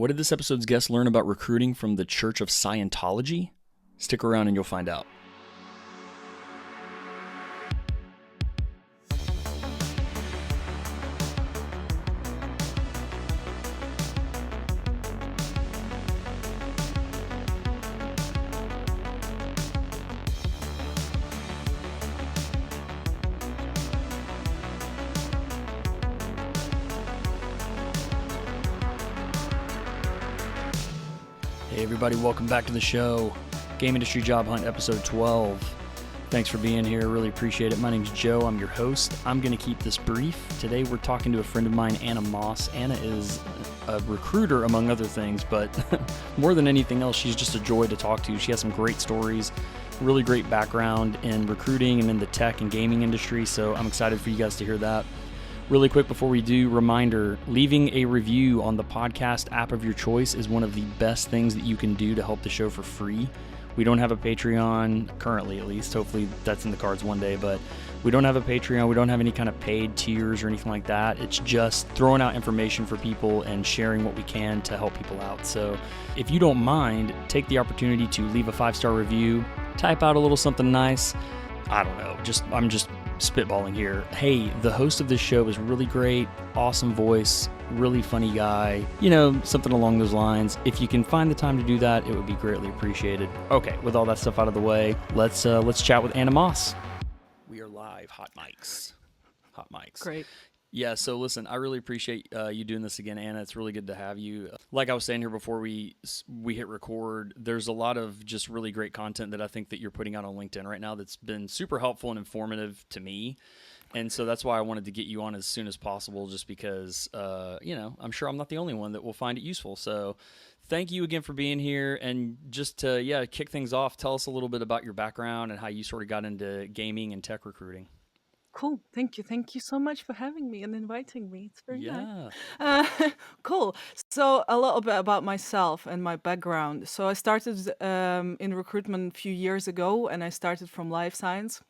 What did this episode's guest learn about recruiting from the Church of Scientology? Stick around and you'll find out. Hey everybody, welcome back to the show. Game Industry Job Hunt, episode 12. Thanks for being here, really appreciate it. My name's Joe, I'm your host. I'm going to keep this brief. Today we're talking to a friend of mine, Anna Moss. Anna is a recruiter, among other things, but more than anything else, she's just a joy to talk to. She has some great stories, really great background in recruiting and in the tech and gaming industry, so I'm excited for you guys to hear that. Really quick before we do, reminder, leaving a review on the podcast app of your choice is one of the best things that you can do to help the show for free. We don't have a Patreon, currently at least. Hopefully that's in the cards one day, but we don't have a Patreon. We don't have any kind of paid tiers or anything like that. It's just throwing out information for people and sharing what we can to help people out. So if you don't mind, take the opportunity to leave a 5-star review, type out a little something nice. I don't know, I'm just spitballing here. Hey, the host of this show is really great, awesome voice, really funny guy, something along those lines. If you can find the time to do that, it would be greatly appreciated. Okay, with all that stuff out of the way, let's chat with Anna Moss. We are live, hot mics. Great. Yeah, so listen, I really appreciate you doing this again, Anna. It's really good to have you. Like I was saying here before we hit record, there's a lot of just really great content that I think that you're putting out on LinkedIn right now that's been super helpful and informative to me. And so that's why I wanted to get you on as soon as possible, just because, I'm sure I'm not the only one that will find it useful. So thank you again for being here. And just to, kick things off, tell us a little bit about your background and how you sort of got into gaming and tech recruiting. Cool. Thank you. Thank you so much for having me and inviting me. It's very nice. Yeah. Cool. So a little bit about myself and my background. So I started in recruitment a few years ago, and I started from life science.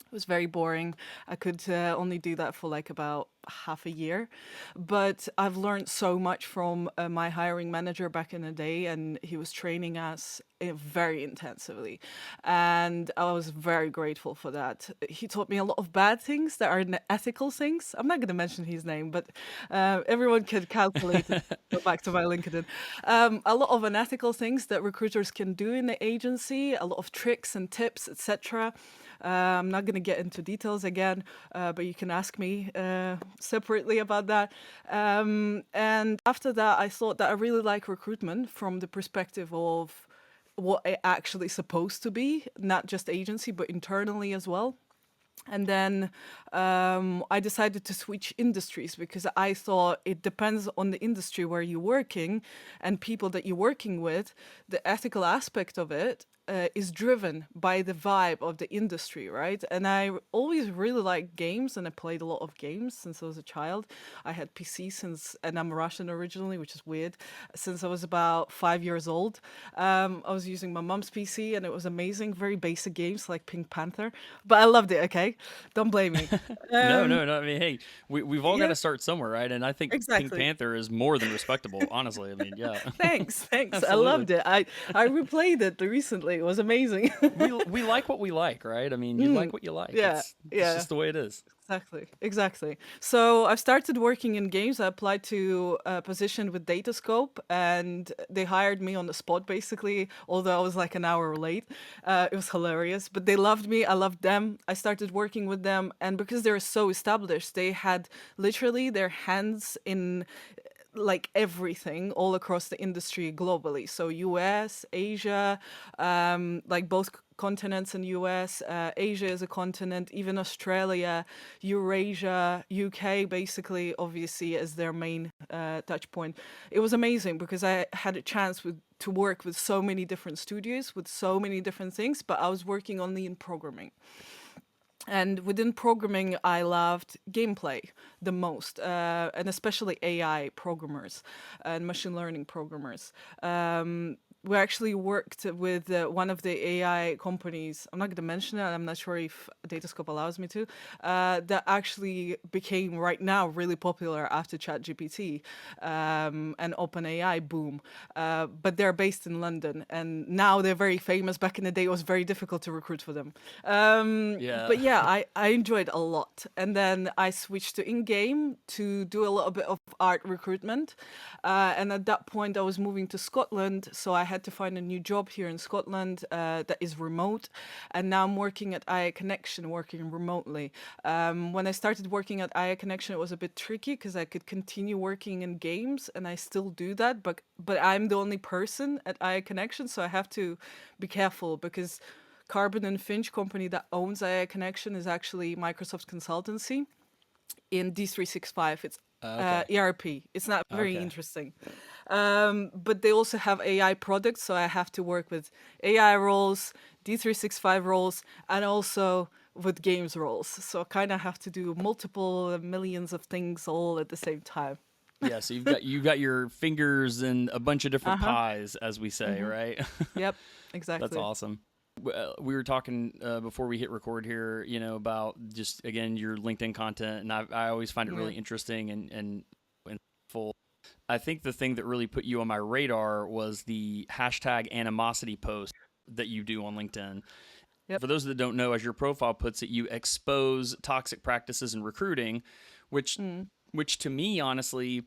It was very boring. I could only do that for like about half a year, but I've learned so much from my hiring manager back in the day, and he was training us very intensively, and I was very grateful for that. He taught me a lot of bad things that are ethical things. I'm not going to mention his name, but everyone could calculate it. Go back to my LinkedIn. A lot of unethical things that recruiters can do in the agency, a lot of tricks and tips, etc. I'm not going to get into details again, but you can ask me separately about that. And after that, I thought that I really like recruitment from the perspective of what it actually supposed to be, not just agency, but internally as well. And then I decided to switch industries because I thought it depends on the industry where you're working and people that you're working with. The ethical aspect of it is driven by the vibe of the industry, right? And I always really liked games, and I played a lot of games since I was a child. I had PC and I'm Russian originally, which is weird, since I was about 5 years old. I was using my mom's PC, and it was amazing, very basic games like Pink Panther, but I loved it, okay? Don't blame me. No. I mean, hey, we've all got to start somewhere, right? And I think Pink Exactly. Panther is more than respectable, honestly. I mean, yeah. Thanks. I Absolutely. loved it. I replayed it recently. It was amazing. We like what we like, right? I mean, you like what you like. Yeah, It's yeah. just the way it is. Exactly. So I started working in games. I applied to a position with Datascope, and they hired me on the spot, basically, although I was like an hour late. It was hilarious, but they loved me. I loved them. I started working with them, and because they're so established, they had literally their hands in like everything all across the industry globally. So US, Asia, like both continents in US, Asia is a continent, even Australia, Eurasia, UK, basically, obviously, as their main touch point. It was amazing because I had a chance to work with so many different studios, with so many different things, but I was working only in programming. And within programming, I loved gameplay the most, and especially AI programmers and machine learning programmers. We actually worked with one of the AI companies. I'm not going to mention it. I'm not sure if Datascope allows me to. That actually became right now really popular after ChatGPT and OpenAI boom. But they're based in London, and now they're very famous. Back in the day, it was very difficult to recruit for them. Yeah. But yeah, I enjoyed a lot. And then I switched to in-game to do a little bit of art recruitment. And at that point, I was moving to Scotland, so I had to find a new job here in Scotland that is remote. And now I'm working at IA Connection, working remotely. When I started working at IA Connection, it was a bit tricky because I could continue working in games, and I still do that. But I'm the only person at IA Connection, so I have to be careful because Carbon and Finch company that owns AI Connection is actually Microsoft consultancy in D365. It's Okay. ERP. It's not very Okay. interesting. But they also have AI products, so I have to work with AI roles, D365 roles, and also with games roles. So I kind of have to do multiple millions of things all at the same time. Yeah, so you've got your fingers in a bunch of Uh different huh. pies, as we say, right? Yep. That's Exactly. awesome. We were talking before we hit record here, about just again your LinkedIn content, and I always find it Yeah. really interesting and full. I think the thing that really put you on my radar was the hashtag animosity post that you do on LinkedIn. Yep. For those that don't know, as your profile puts it, you expose toxic practices in recruiting, which Mm. which to me, honestly,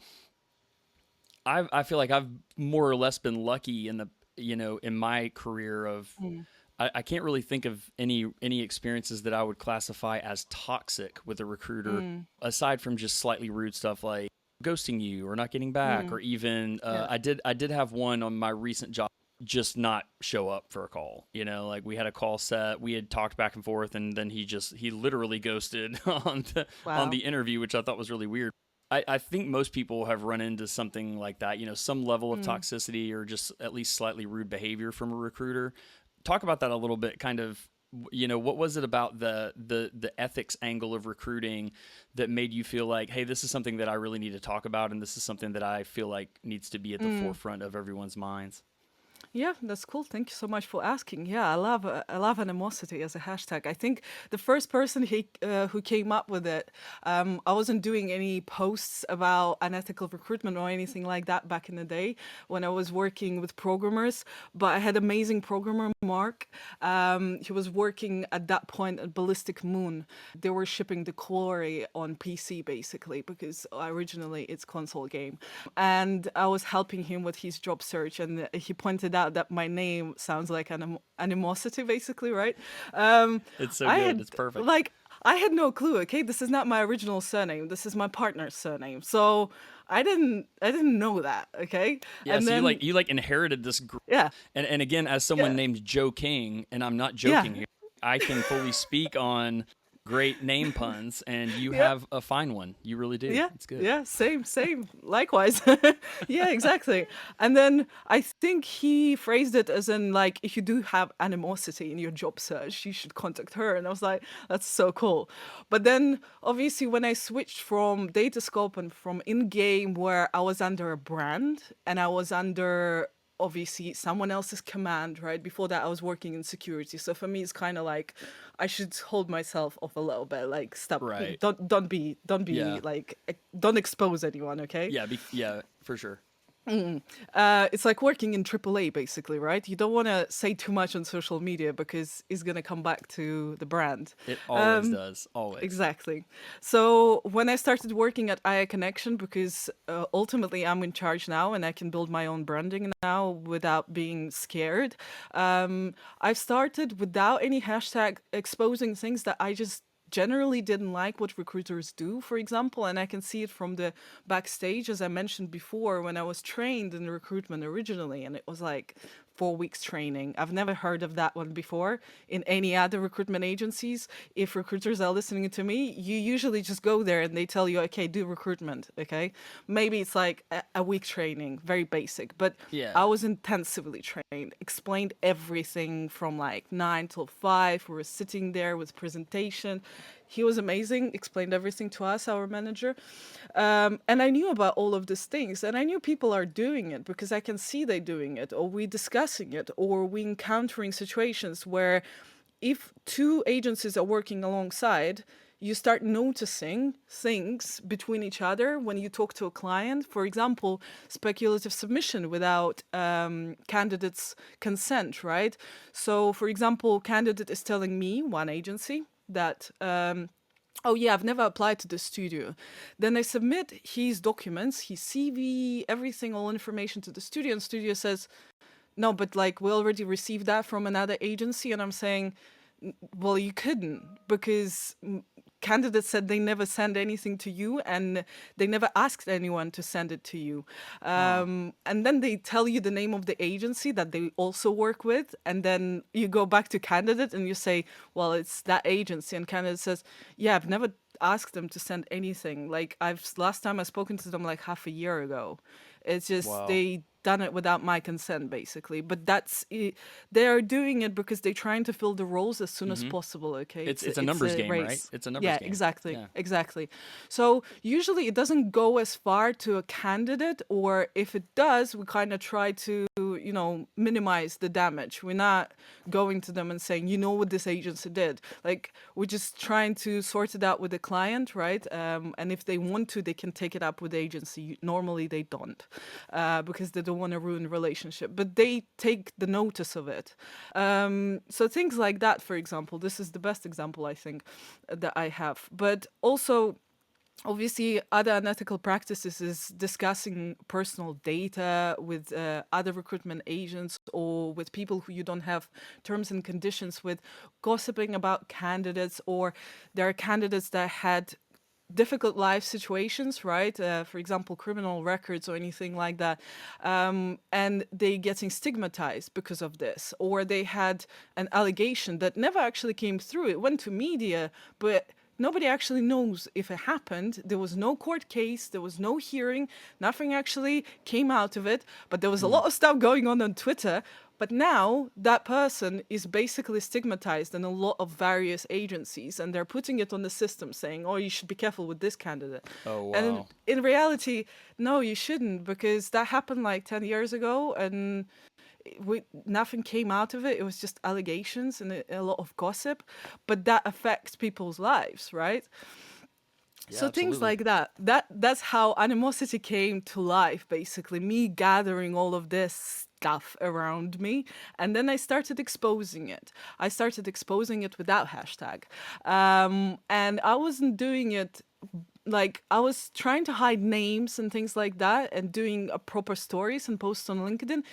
I feel like I've more or less been lucky in the in my career of Mm. I can't really think of any experiences that I would classify as toxic with a recruiter Mm. aside from just slightly rude stuff like ghosting you or not getting back, Mm. or even Yeah. I did have one on my recent job just not show up for a call. Like we had a call set, we had talked back and forth, and then he literally ghosted on Wow. the interview, which I thought was really weird. I think most people have run into something like that, some level of Mm. toxicity or just at least slightly rude behavior from a recruiter. Talk about that a little bit, kind of, what was it about the ethics angle of recruiting that made you feel like, hey, this is something that I really need to talk about, and this is something that I feel like needs to be at the Mm. forefront of everyone's minds? Yeah, that's cool. Thank you so much for asking. Yeah, I love animosity as a hashtag. I think the first person who came up with it, I wasn't doing any posts about unethical recruitment or anything like that back in the day when I was working with programmers. But I had amazing programmer Mark. He was working at that point at Ballistic Moon. They were shipping the Quarry on PC basically because originally it's console game, and I was helping him with his job search, and he pointed out that my name sounds like animosity, basically, right? It's so I good. had It's perfect. like I had no clue. Okay, this is not my original surname. This is my partner's surname. So I didn't know that. Okay, Yeah, and so you then like inherited this yeah, and again, as someone yeah, named Joe King, and I'm not yeah, joking here, I can fully speak on great name puns, and you yeah. have a fine one. You really do. Yeah, It's good. yeah, same, likewise. Yeah, exactly. And then I think he phrased it as in like, if you do have animosity in your job search, you should contact her. And I was like, that's so cool. But then obviously when I switched from Datascope and from in-game where I was under a brand and I was under obviously someone else's command, right? Before that I was working in security, so for me it's kind of like I should hold myself off a little bit, like stop, Right. don't be Yeah. like don't expose anyone, okay? Yeah. Yeah. For sure. It's like working in AAA basically, right? You don't want to say too much on social media because it's going to come back to the brand. It always does. Always. Exactly. So when I started working at IA Connection, because ultimately I'm in charge now and I can build my own branding now without being scared, I've started without any hashtag exposing things that I just generally didn't like what recruiters do, for example, and I can see it from the backstage, as I mentioned before, when I was trained in recruitment originally, and it was like 4 weeks training. I've never heard of that one before in any other recruitment agencies. If recruiters are listening to me, you usually just go there and they tell you, okay, do recruitment. Okay. Maybe it's like a week training, very basic, but Yeah. I was intensively trained, explained everything from like 9 till 5. We were sitting there with presentation. He was amazing, explained everything to us, our manager. And I knew about all of these things, and I knew people are doing it because I can see they doing it, or we discussing it, or we encountering situations where if two agencies are working alongside, you start noticing things between each other when you talk to a client. For example, speculative submission without candidate's consent, right? So, for example, candidate is telling me, one agency, that oh yeah, I've never applied to the studio. Then I submit his documents, his CV, everything, all information to the studio, and studio says, no, but like we already received that from another agency. And I'm saying, well, you couldn't, because candidates said they never send anything to you and they never asked anyone to send it to you. And then they tell you the name of the agency that they also work with. And then you go back to candidate and you say, well, it's that agency. And candidate says, yeah, I've never asked them to send anything. Like last time I spoken to them like half a year ago. It's just Wow. they done it without my consent, basically. But that's it. They are doing it because they're trying to fill the roles as soon as possible. Okay, It's a numbers game, right? race. It's a numbers Yeah, game. exactly, Yeah. exactly. So usually it doesn't go as far to a candidate, or if it does, we kind of try to minimize the damage. We're not going to them and saying, you know what this agency did. Like, we're just trying to sort it out with the client, right? And if they want to, they can take it up with the agency. Normally they don't, because they don't want to ruin the relationship, but they take the notice of it. So things like that, for example, this is the best example I think that I have. But also, obviously, other unethical practices is discussing personal data with other recruitment agents or with people who you don't have terms and conditions with, gossiping about candidates, or there are candidates that had difficult life situations, right? For example, criminal records or anything like that. And they getting stigmatized because of this, or they had an allegation that never actually came through. It went to media, but nobody actually knows if it happened. There was no court case, there was no hearing, nothing actually came out of it, but there was a lot of stuff going on Twitter. But now that person is basically stigmatized in a lot of various agencies, and they're putting it on the system saying, oh, you should be careful with this candidate. Oh, And wow. in reality, no, you shouldn't, because that happened like 10 years ago, and nothing came out of it. It was just allegations and a lot of gossip, but that affects people's lives, right? Yeah, So things absolutely. like that's how animosity came to life, basically. Me gathering all of this stuff around me, and then I started exposing it. I started exposing it without hashtag. And I wasn't doing it like, I was trying to hide names and things like that and doing a proper stories and posts on LinkedIn.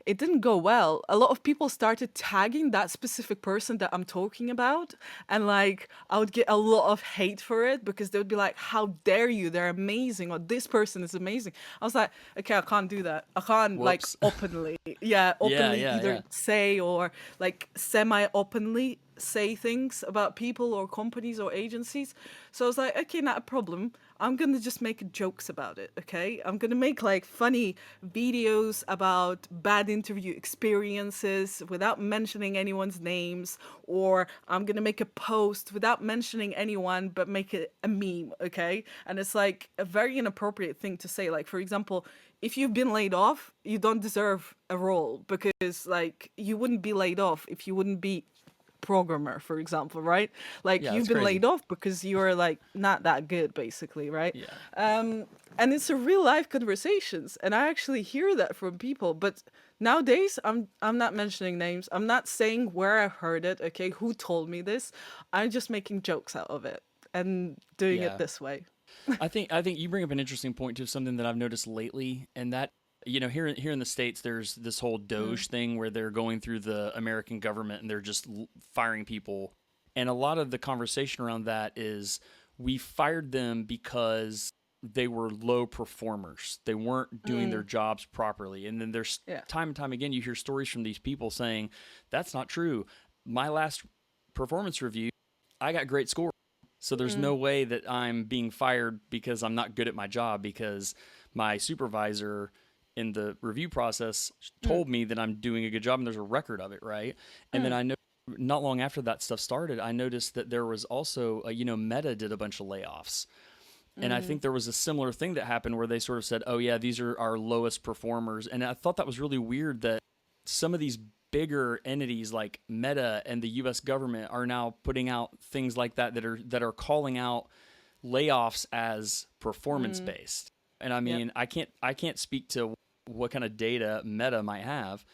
It didn't go well. A lot of people started tagging that specific person that I'm talking about. And like, I would get a lot of hate for it because they would be like, how dare you? They're amazing. Or this person is amazing. I was like, okay, I can't do that. I can't like Whoops. openly, yeah, Yeah, openly yeah, either yeah. say or like semi openly say things about people or companies or agencies. So I was like, okay, not a problem. I'm gonna just make jokes about it, okay? I'm gonna make like funny videos about bad interview experiences without mentioning anyone's names, or I'm gonna make a post without mentioning anyone but make it a meme, okay? And it's like a very inappropriate thing to say. Like, for example, if you've been laid off, you don't deserve a role, because like you wouldn't be laid off if you wouldn't be programmer, for example, right? Like, Yeah, you've that's been crazy. laid off because you're like not that good, basically, right? Yeah. And it's a real life conversations, and I actually hear that from people. But nowadays, I'm not mentioning names. I'm not saying where I heard it. Okay, who told me this? I'm just making jokes out of it and doing it Yeah. this way. I think you bring up an interesting point to something that I've noticed lately, and that here in the States, there's this whole Mm. Doge thing where they're going through the American government and they're just firing people, and a lot of the conversation around that is we fired them because they were low performers. They weren't doing their jobs properly. And then there's Yeah. time and time again, you hear stories from these people saying, that's not true. My last performance review, I got great scores. So there's no way that I'm being fired because I'm not good at my job, because my supervisor in the review process told me that I'm doing a good job and there's a record of it, right? And then I know not long after that stuff started, I noticed that there was also, Meta did a bunch of layoffs. And I think there was a similar thing that happened where they sort of said, oh, yeah, these are our lowest performers. And I thought that was really weird that some of these bigger entities like Meta and the US government are now putting out things like that are calling out layoffs as performance based. And I mean, I can't speak to what kind of data Meta might have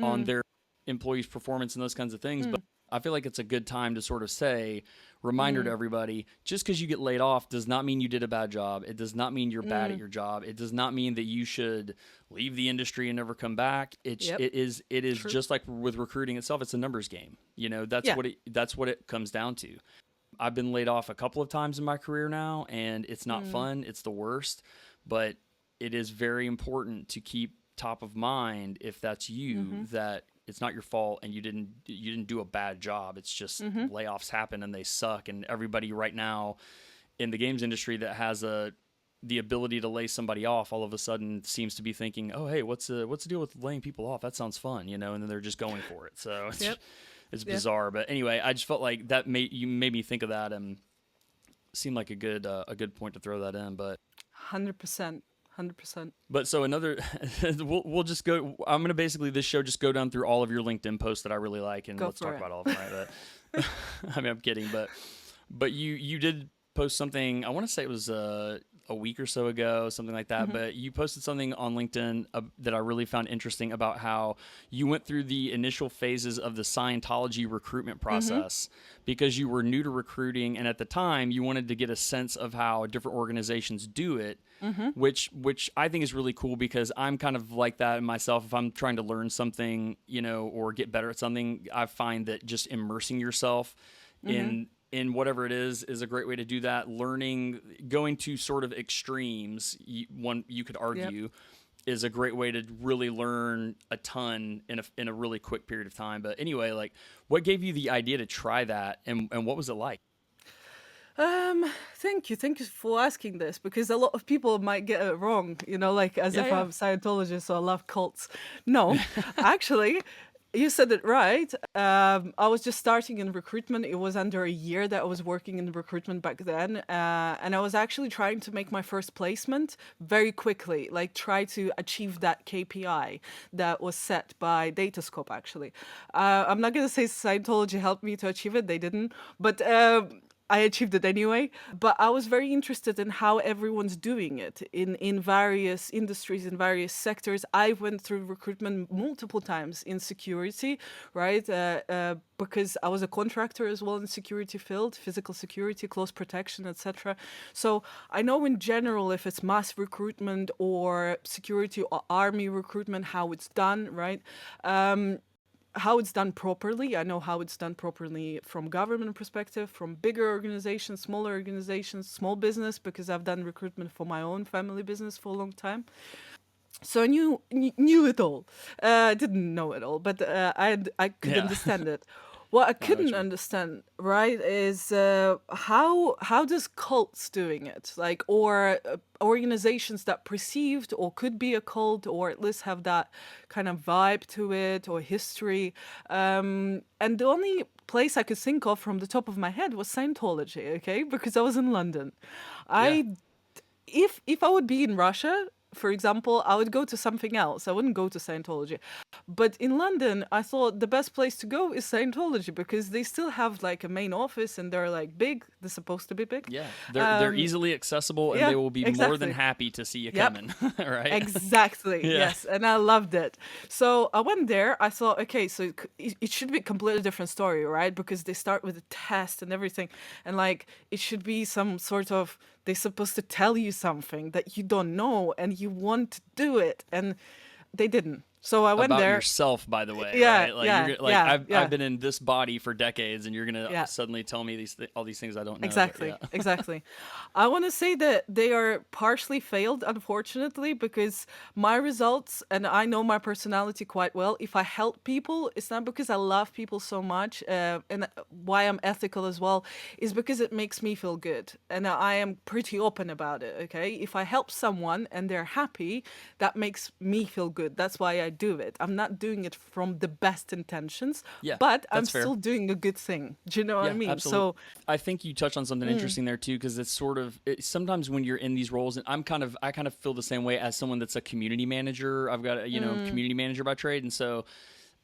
on their employees' performance and those kinds of things, but I feel like it's a good time to sort of say, reminder to everybody, just because you get laid off does not mean you did a bad job. It does not mean you're bad at your job. It does not mean that you should leave the industry and never come back. It is True. just like with recruiting itself. It's a numbers game. That's what it comes down to. I've been laid off a couple of times in my career now, and it's not fun. It's the worst, but it is very important to keep top of mind, if that's you, that it's not your fault and you didn't do a bad job. It's just layoffs happen and they suck. And everybody right now in the games industry that has the ability to lay somebody off all of a sudden seems to be thinking, oh, hey, what's the deal with laying people off? That sounds fun, and then they're just going for it. So it's bizarre. But anyway, I just felt like that made me think of that, and seemed like a good point to throw that in. But 100%. 100%. But so another, we'll just go. I'm gonna basically this show just go down through all of your LinkedIn posts that I really like, and let's talk about all of them. Right? But, I mean, I'm kidding, but you did post something. I want to say it was a week or so ago, something like that. But you posted something on LinkedIn that I really found interesting about how you went through the initial phases of the Scientology recruitment process because you were new to recruiting, and at the time you wanted to get a sense of how different organizations do it. Which I think is really cool, because I'm kind of like that myself. If I'm trying to learn something, or get better at something, I find that just immersing yourself in whatever it is a great way to do that. Learning, going to sort of extremes, you could argue, is a great way to really learn a ton in a really quick period of time. But anyway, like, what gave you the idea to try that, and what was it like? Thank you for asking this, because a lot of people might get it wrong, like as if I'm Scientologist or I love cults. No, actually, you said it right. I was just starting in recruitment. It was under a year that I was working in recruitment back then. And I was actually trying to make my first placement very quickly, like try to achieve that KPI that was set by Datascope, actually. I'm not going to say Scientology helped me to achieve it. They didn't. But I achieved it anyway. But I was very interested in how everyone's doing it in various industries, in various sectors. I went through recruitment multiple times in security, right? Because I was a contractor as well in security field, physical security, close protection, etc. So I know in general, if it's mass recruitment or security or army recruitment, how it's done, right? How it's done properly. I know how it's done properly from government perspective, from bigger organizations, smaller organizations, small business, because I've done recruitment for my own family business for a long time. So I knew it all. I didn't know it all, but I could understand it. What I couldn't understand, right, is how does cults doing it, like, or organizations that perceived or could be a cult, or at least have that kind of vibe to it or history. And the only place I could think of from the top of my head was Scientology, okay, because I was in London. If I would be in Russia, for example, I would go to something else. I wouldn't go to Scientology. But in London, I thought the best place to go is Scientology, because they still have like a main office and they're like big. They're supposed to be big. Yeah, they're easily accessible, and they will be more than happy to see you coming, right? Exactly, yes, and I loved it. So I went there. I thought, okay, so it should be a completely different story, right? Because they start with a test and everything, and like it should be some sort of, they're supposed to tell you something that you don't know and you want to do it, and they didn't. So I went About there. yourself, by the way, Yeah, right? Like yeah, like yeah, I've yeah, been in this body for decades, and you're gonna yeah. suddenly tell me all these things I don't know. But Exactly, yeah, exactly. I want to say that they are partially failed, unfortunately, because my results, and I know my personality quite well. If I help people, it's not because I love people so much, and why I'm ethical as well, is because it makes me feel good. And I am pretty open about it, okay? If I help someone and they're happy, that makes me feel good. That's why I do it. I'm not doing it from the best intentions, yeah, but I'm that's fair. still doing a good thing. Do you know what I Yeah, mean? absolutely. So, I think you touched on something mm, interesting there too, because it's sort of sometimes when you're in these roles, and I kind of feel the same way as someone that's a community manager. I've got a mm, community manager by trade, and so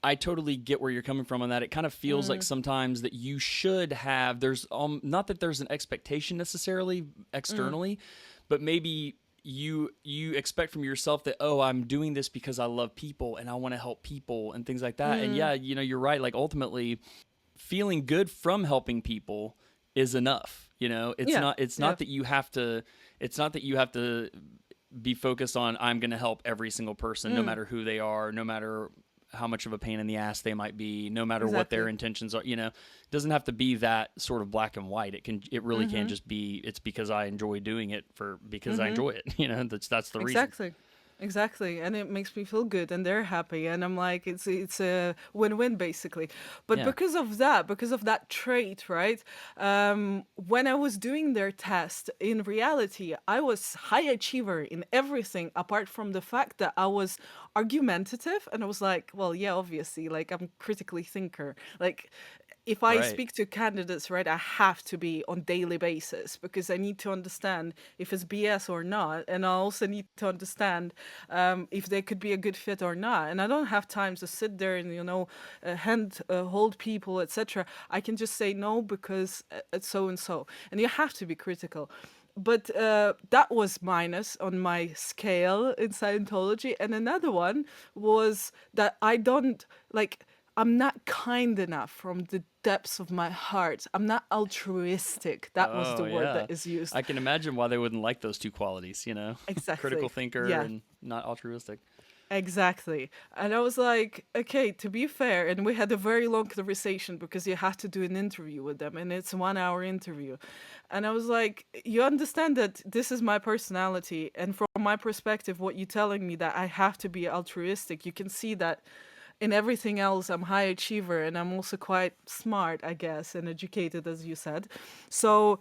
I totally get where you're coming from on that. It kind of feels like mm. sometimes that you should have. There's not that there's an expectation necessarily Mm, externally, but maybe you expect from yourself that, oh, I'm doing this because I love people and I want to help people and things like that. And mm, yeah, you're right. Like ultimately feeling good from helping people is enough. It's yeah, not yeah. that you have to be focused on, I'm going to help every single person, no Mm, matter who they are, no matter how much of a pain in the ass they might be, no matter what their exactly. intentions are. It doesn't have to be that sort of black and white. It really can Mm-hmm. just be, it's because I enjoy doing it because I Mm-hmm. enjoy it. That's the reason. Exactly. Exactly. And it makes me feel good and they're happy. And I'm like, it's a win-win basically. But Yeah. because of that trait, right? When I was doing their test, in reality, I was high achiever in everything apart from the fact that I was argumentative. And I was like, well, yeah, obviously, like I'm critically thinker. Like if I Right. speak to candidates, right, I have to be on daily basis because I need to understand if it's BS or not, and I also need to understand if they could be a good fit or not. And I don't have time to sit there and hold people, etc. I can just say no because it's so and so, and you have to be critical. But that was minus on my scale in Scientology, and another one was that I don't like. I'm not kind enough from the depths of my heart. I'm not altruistic. That was Oh the word that yeah. is used. I can imagine why they wouldn't like those two qualities. Critical Exactly. thinker Yeah, and not altruistic. exactly. And I was like, okay, to be fair, and we had a very long conversation because you have to do an interview with them, and it's a 1 hour interview. And I was like, you understand that this is my personality, and from my perspective, what you're telling me that I have to be altruistic, you can see that in everything else I'm high achiever and I'm also quite smart, I guess, and educated as you said. So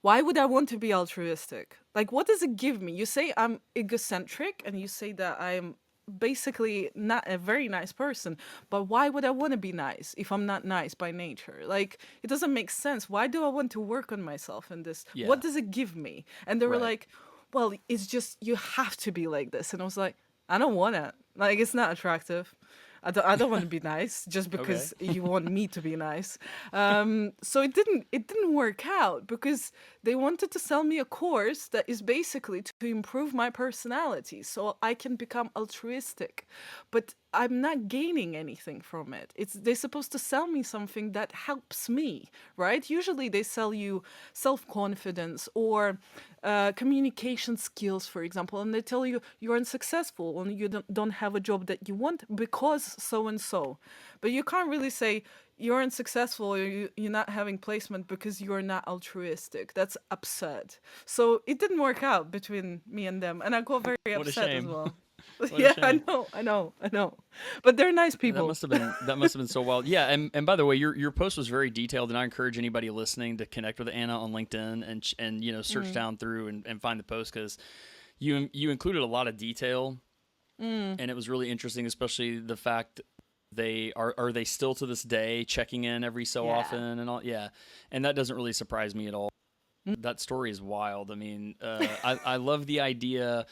why would I want to be altruistic? Like what does it give me? You say I'm egocentric and you say that I'm basically not a very nice person, but why would I want to be nice if I'm not nice by nature? Like it doesn't make sense. Why do I want to work on myself in this? What Yeah. does it give me? And they were Right. like, well, it's just you have to be like this. And I was like, I don't want it. Like it's not attractive. I don't want to be nice just Okay. because you want me to be nice. So it didn't work out because they wanted to sell me a course that is basically to improve my personality so I can become altruistic. But I'm not gaining anything from it. They're supposed to sell me something that helps me, right? Usually they sell you self-confidence or communication skills, for example, and they tell you you're unsuccessful and you don't have a job that you want because so and so. But you can't really say you're unsuccessful or you're not having placement because you're not altruistic. That's absurd. So it didn't work out between me and them, and I got very What a upset as shame. well. What a Yeah, I shame. know, I know, I know. But they're nice people. That must have been so wild. Yeah, and by the way, your post was very detailed, and I encourage anybody listening to connect with Anna on LinkedIn and search Mm, down through and find the post because you included a lot of detail, mm, and it was really interesting, especially the fact they are they still to this day checking in every so yeah. often and all. Yeah, and that doesn't really surprise me at all. That story is wild. I mean, I love the idea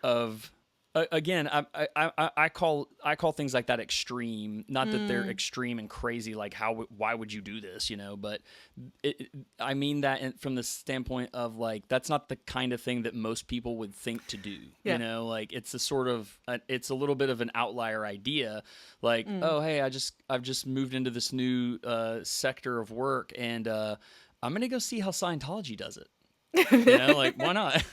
of again, I call things like that extreme. Not that they're Mm, extreme and crazy. Like why would you do this? But I mean that from the standpoint of like that's not the kind of thing that most people would think to do. yeah. Like it's a sort of it's a little bit of an outlier idea. Like Mm, oh hey, I've just moved into this new sector of work and I'm gonna go see how Scientology does it. You know, like why not?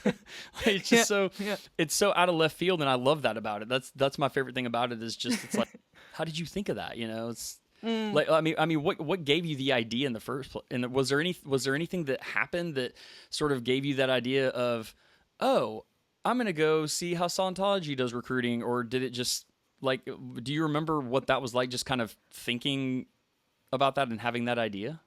It's Yeah, just so yeah. it's so out of left field, and I love that about it. That's my favorite thing about it is just it's like, how did you think of that? You know, it's Mm. like I mean, what gave you the idea in the first place? And was there anything that happened that sort of gave you that idea of, oh, I'm gonna go see how Scientology does recruiting, or did it just like, do you remember what that was like? Just kind of thinking about that and having that idea.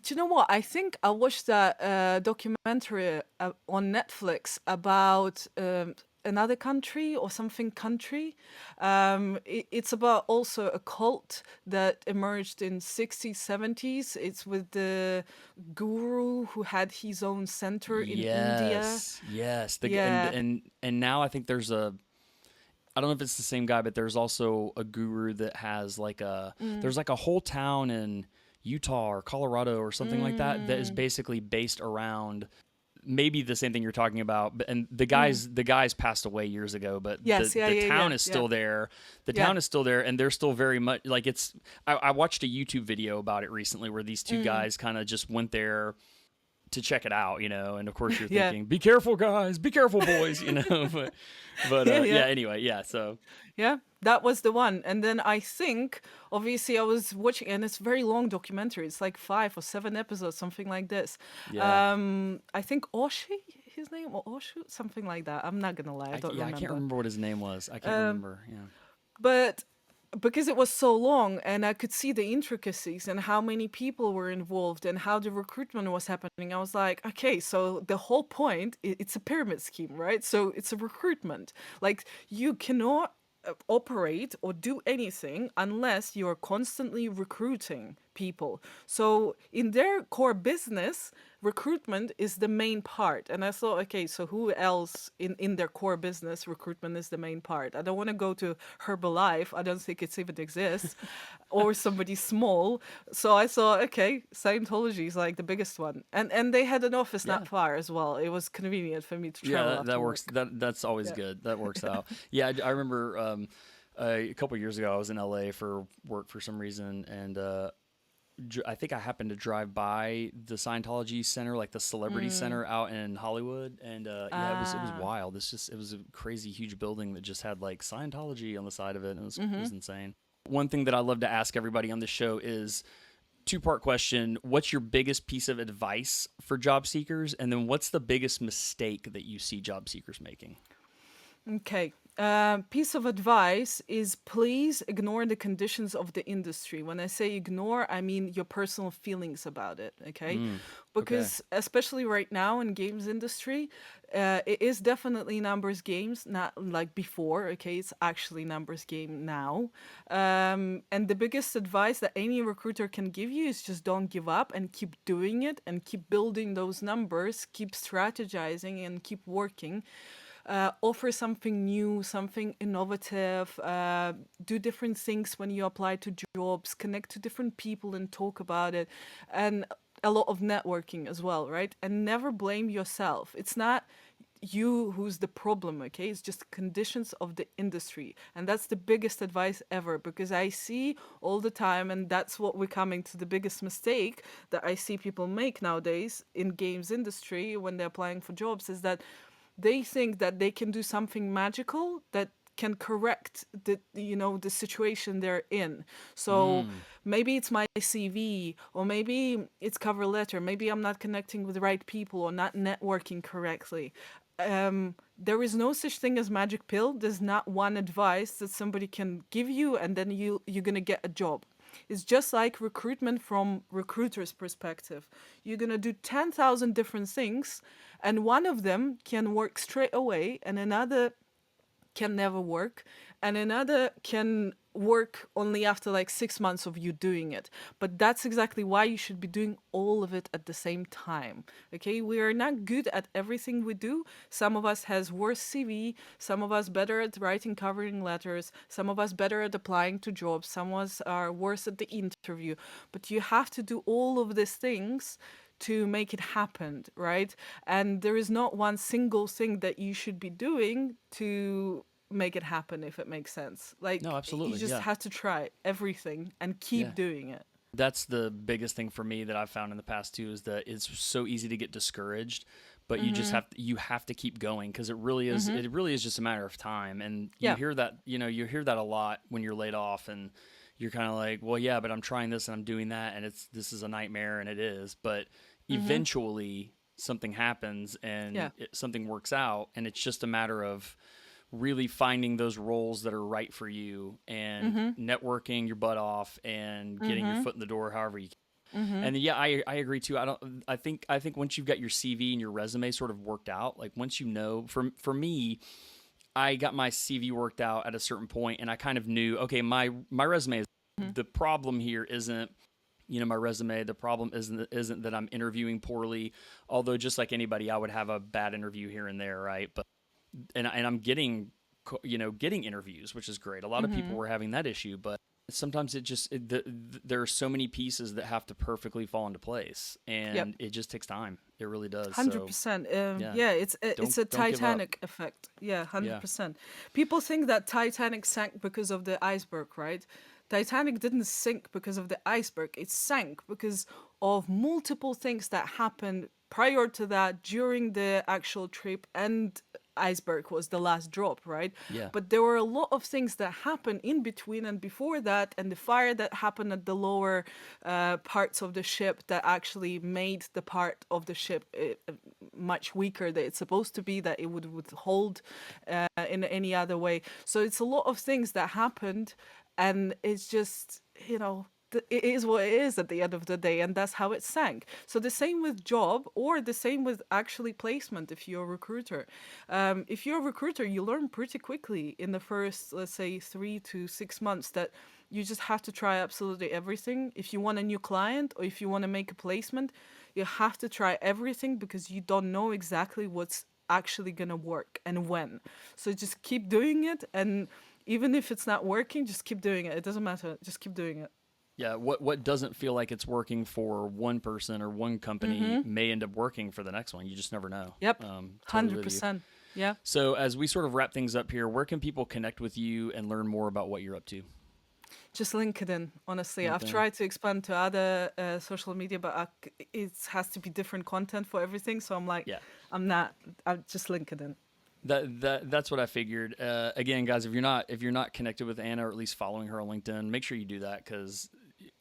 Do you know what? I think I watched that documentary on Netflix about another country or something country. It's about also a cult that emerged in 60s, 70s. It's with the guru who had his own center in India. Yes, yes. Yeah. And now I think there's a, I don't know if it's the same guy, but there's also a guru that has like a, Mm. there's like a whole town in Utah or Colorado or something like that that is Mm. basically based around maybe the same thing you're talking about. And Mm. the guys passed away years ago, but Yes, yeah, the yeah, town yeah, is yeah, still there. The yeah. town is still there, and they're still very much like it's. I watched a YouTube video about it recently where these two Mm. guys kind of just went there to check it out, you know. And of course, you're Yeah. thinking, "Be careful, guys! Be careful, boys!" You know. But Yeah, yeah. yeah. Anyway, yeah. So Yeah, that was the one. And then I think, obviously, I was watching, and it's a very long documentary. It's like 5 or 7 episodes, something like this. yeah, I think Oshi, his name, or Oshu, something like that. I'm not gonna lie, I don't I can't remember. remember what his name was. I can't Um, remember. Yeah. but because it was so long and I could see the intricacies and how many people were involved and how the recruitment was happening, I was like, okay, so the whole point, it's a pyramid scheme, right? So it's a recruitment. Like, you cannot operate or do anything unless you're constantly recruiting people. So in their core business, recruitment is the main part. And I thought, okay, so who else in their core business, recruitment is the main part? I don't want to go to Herbalife. I don't think it's even exists, or somebody small. So I thought, okay, Scientology is like the biggest one. And they had an office Yeah. not far as well. It was convenient for me to Yeah, travel that after works. work. That's always Yeah. good. That works out. Yeah, I remember a couple years ago I was in LA for work for some reason, and I think I happened to drive by the Scientology Center, like the Celebrity Mm. Center out in Hollywood, and yeah, it was Ah. wild. It was a crazy huge building that just had like Scientology on the side of it, and it was Mm-hmm. insane. One thing that I love to ask everybody on the show is two-part question. What's your biggest piece of advice for job seekers? And then what's the biggest mistake that you see job seekers making? Okay. Piece of advice is please ignore the conditions of the industry. When I say ignore, I mean your personal feelings about it. Okay, Mm, okay. because especially right now in games industry, it is definitely numbers games, not like before. Okay, it's actually numbers game now. And the biggest advice that any recruiter can give you is just don't give up and keep doing it and keep building those numbers, keep strategizing and keep working. Offer something new, something innovative, do different things when you apply to jobs, connect to different people and talk about it, and a lot of networking as well, right? And never blame yourself. It's not you who's the problem, okay? It's just conditions of the industry. And that's the biggest advice ever because I see all the time, and that's what we're coming to the biggest mistake that I see people make nowadays in games industry when they're applying for jobs is that they think that they can do something magical that can correct the situation they're in. So Mm, maybe it's my CV, or maybe it's cover letter, maybe I'm not connecting with the right people or not networking correctly. There is no such thing as magic pill. There's not one advice that somebody can give you and then you're gonna get a job. It's just like recruitment from recruiter's perspective. You're gonna do 10,000 different things, and one of them can work straight away, and another can never work, and another can work only after like 6 months of you doing it. But that's exactly why you should be doing all of it at the same time. Okay, we are not good at everything we do. Some of us has worse CV, some of us better at writing covering letters, some of us better at applying to jobs, some of us are worse at the interview. But you have to do all of these things to make it happen, right? And there is not one single thing that you should be doing to make it happen, if it makes sense. no, Like, you absolutely. just Yeah. have to try everything and Yeah. keep doing it. That's the biggest thing for me that I've found in the past too is that it's so easy to get discouraged but you just have to keep going, because it really is just a matter of time. And you hear that a lot when you're laid off, and you're kind of like, well, yeah, but I'm trying this and I'm doing that, and this is a nightmare, and it is. But eventually something happens, and something works out, and it's just a matter of really finding those roles that are right for you, and networking your butt off, and getting your foot in the door however you can. And yeah, I agree too. I think once you've got your CV and your resume sort of worked out, like once you know, for me, I got my CV worked out at a certain point, and I kind of knew, okay, my resume is the problem here isn't, my resume. The problem isn't that I'm interviewing poorly, although just like anybody, I would have a bad interview here and there, right? But and I'm getting interviews, which is great. A lot of people were having that issue, but sometimes there are so many pieces that have to perfectly fall into place, and it just takes time. It really does. 100%. It's a Titanic effect. Yeah, 100%. People think that Titanic sank because of the iceberg, right? Titanic didn't sink because of the iceberg. It sank because of multiple things that happened prior to that, during the actual trip, and iceberg was the last drop, right? Yeah. But there were a lot of things that happened in between and before that, and the fire that happened at the lower parts of the ship that actually made the part of the ship much weaker than it's supposed to be, that it would hold in any other way. So it's a lot of things that happened, and it's just, it is what it is at the end of the day, and that's how it sank. So the same with job, or the same with actually placement if you're a recruiter. If you're a recruiter, you learn pretty quickly in the first, let's say, 3 to 6 months that you just have to try absolutely everything. If you want a new client, or if you want to make a placement, you have to try everything, because you don't know exactly what's actually going to work and when. So just keep doing it, and even if it's not working, just keep doing it. It doesn't matter. Just keep doing it. Yeah, what doesn't feel like it's working for one person or one company may end up working for the next one. You just never know. Yep, 100%. Yeah. So as we sort of wrap things up here, where can people connect with you and learn more about what you're up to? Just LinkedIn, honestly. LinkedIn. I've tried to expand to other social media, but it has to be different content for everything. So I'm like, I'm just LinkedIn. That's what I figured. Again, guys, if you're not connected with Anna, or at least following her on LinkedIn, make sure you do that, because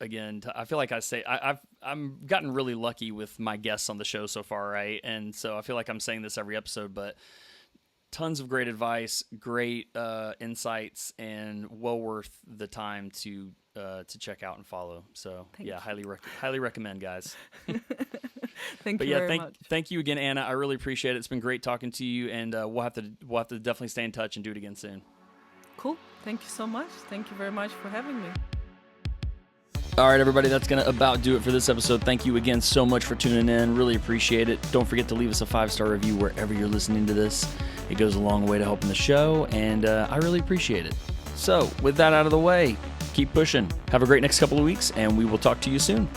again, I feel like I'm gotten really lucky with my guests on the show so far, right? And so I feel like I'm saying this every episode, but tons of great advice, great insights, and well worth the time to check out and follow. So highly recommend, guys. Thank you very much. Thank you again, Anna. I really appreciate it. It's been great talking to you, and we'll have to definitely stay in touch and do it again soon. Cool. Thank you so much. Thank you very much for having me. All right, everybody, that's going to about do it for this episode. Thank you again so much for tuning in. Really appreciate it. Don't forget to leave us a 5-star review wherever you're listening to this. It goes a long way to helping the show, and I really appreciate it. So with that out of the way, keep pushing. Have a great next couple of weeks, and we will talk to you soon.